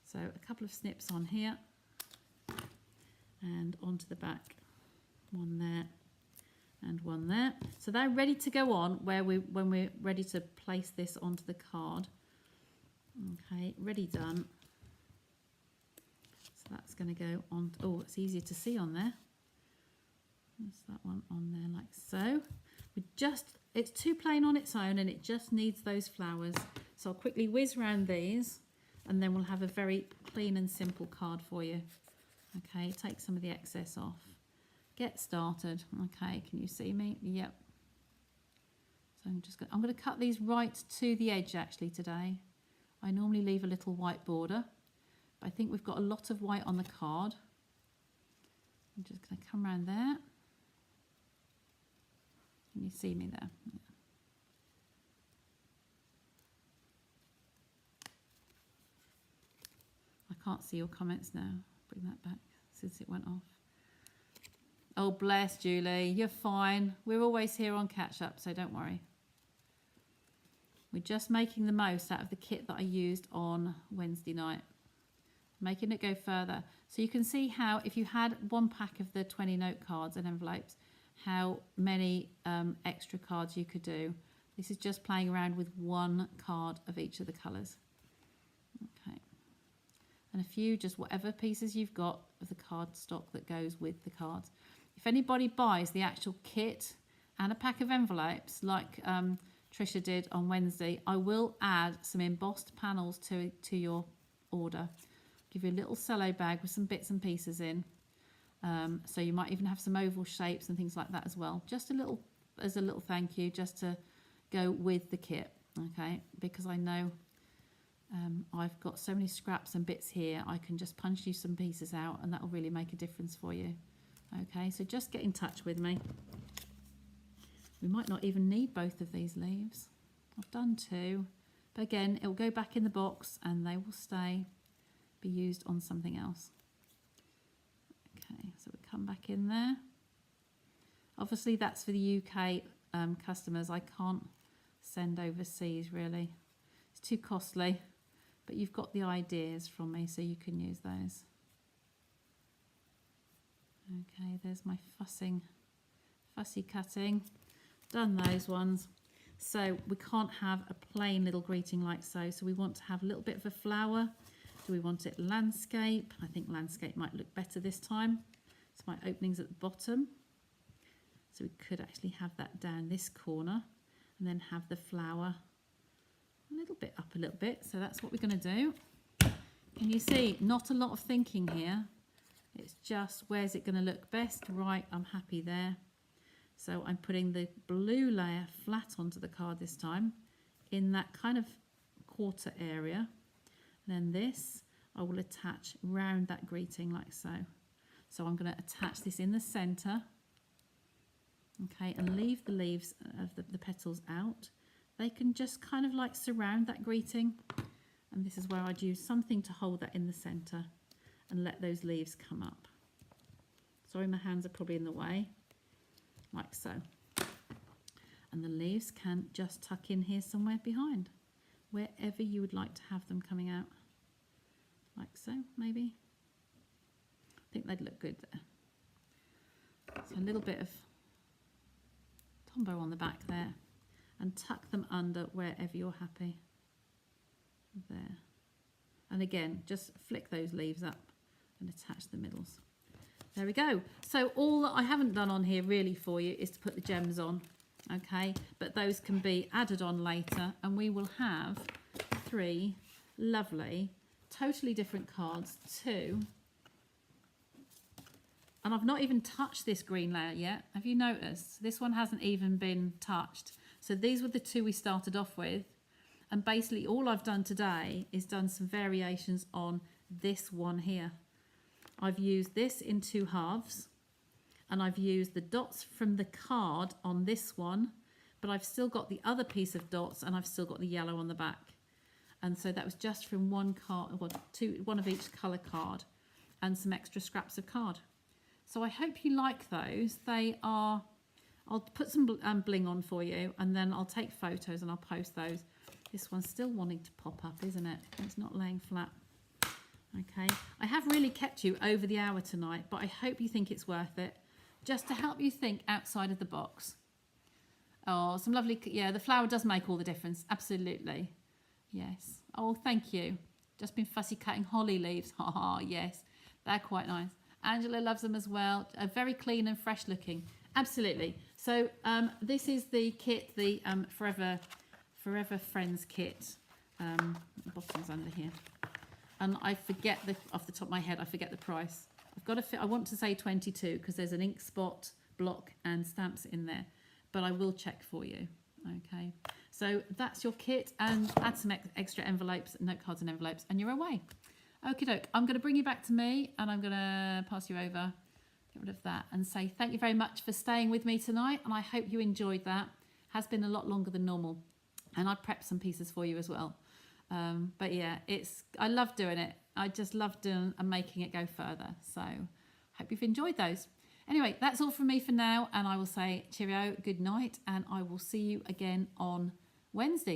So a couple of snips on here and onto the back. One there and one there. So they're ready to go on when we're ready to place this onto the card. Okay, ready, done. So that's going to go on. Oh, it's easier to see on there. There's that one on there like so. It's too plain on its own and it just needs those flowers. So I'll quickly whiz around these and then we'll have a very clean and simple card for you. Okay, take some of the excess off. Get started. Okay, can you see me? Yep. So I'm going to cut these right to the edge actually today. I normally leave a little white border, but I think we've got a lot of white on the card. I'm just going to come around there. Can you see me there? Yeah. I can't see your comments now. Bring that back since it went off. Oh, bless Julie. You're fine. We're always here on catch up, so don't worry. We're just making the most out of the kit that I used on Wednesday night. Making it go further. So you can see how if you had one pack of the 20 note cards and envelopes, how many extra cards you could do. This is just playing around with one card of each of the colours. Okay. And a few, just whatever pieces you've got of the card stock that goes with the cards. If anybody buys the actual kit and a pack of envelopes like Trisha did on Wednesday, I will add some embossed panels to your order. Give you a little cello bag with some bits and pieces in. So you might even have some oval shapes and things like that as well. Just a little, as a little thank you, just to go with the kit, okay? Because I know I've got so many scraps and bits here, I can just punch you some pieces out and that will really make a difference for you. Okay, so just get in touch with me. We might not even need both of these leaves. I've done two, but again, it will go back in the box and they will be used on something else. Okay, so we come back in there. Obviously that's for the UK customers. I can't send overseas really. It's too costly, but you've got the ideas from me so you can use those. Okay, there's my fussy cutting. Done those ones. So we can't have a plain little greeting like so. So we want to have a little bit of a flower. Do we want it landscape? I think landscape might look better this time. So my opening's at the bottom. So we could actually have that down this corner and then have the flower a little bit up a little bit. So that's what we're going to do. Can you see? Not a lot of thinking here. It's just where's it going to look best? Right, I'm happy there. So I'm putting the blue layer flat onto the card this time in that kind of quarter area. And then this I will attach round that greeting like so. So I'm going to attach this in the centre. Okay, and leave the leaves of the petals out. They can just kind of like surround that greeting. And this is where I'd use something to hold that in the centre. and let those leaves come up. Sorry, my hands are probably in the way, like so. And the leaves can just tuck in here somewhere behind, wherever you would like to have them coming out, like so, maybe. I think they'd look good there. So a little bit of Tombow on the back there, and tuck them under wherever you're happy. There. And again, just flick those leaves up and attach the middles. There we go. So all that I haven't done on here really for you is to put the gems on, okay? But those can be added on later, and we will have 3 lovely, totally different cards too. And I've not even touched this green layer yet. Have you noticed? This one hasn't even been touched. So these were the 2 we started off with. And basically all I've done today is done some variations on this one here. I've used this in 2 halves. And I've used the dots from the card on this one. But I've still got the other piece of dots, and I've still got the yellow on the back. And so that was just from one card, well, one of each colour card, and some extra scraps of card. So I hope you like those. They are, I'll put some bling on for you, and then I'll take photos and I'll post those. This one's still wanting to pop up, isn't it? It's not laying flat. Okay, I have really kept you over the hour tonight, but I hope you think it's worth it, just to help you think outside of the box. Oh, some lovely, yeah, the flower does make all the difference, absolutely. Yes, oh, thank you. Just been fussy cutting holly leaves, haha, yes, they're quite nice. Angela loves them as well. Very clean and fresh looking. Absolutely. So this is the kit, the Forever Friends kit. Bottom's under here. And I forget off the top of my head, I forget the price. I want to say 22 because there's an ink spot, block and stamps in there. But I will check for you. Okay. So that's your kit, and add some extra envelopes, note cards and envelopes, and you're away. Okie doke, I'm going to bring you back to me, and I'm going to pass you over, get rid of that, and say thank you very much for staying with me tonight, and I hope you enjoyed that. Has been a lot longer than normal, and I prepped some pieces for you as well. But yeah, I love doing it. I just love doing and making it go further. So hope you've enjoyed those. Anyway, that's all from me for now, and I will say cheerio, good night, and I will see you again on Wednesday.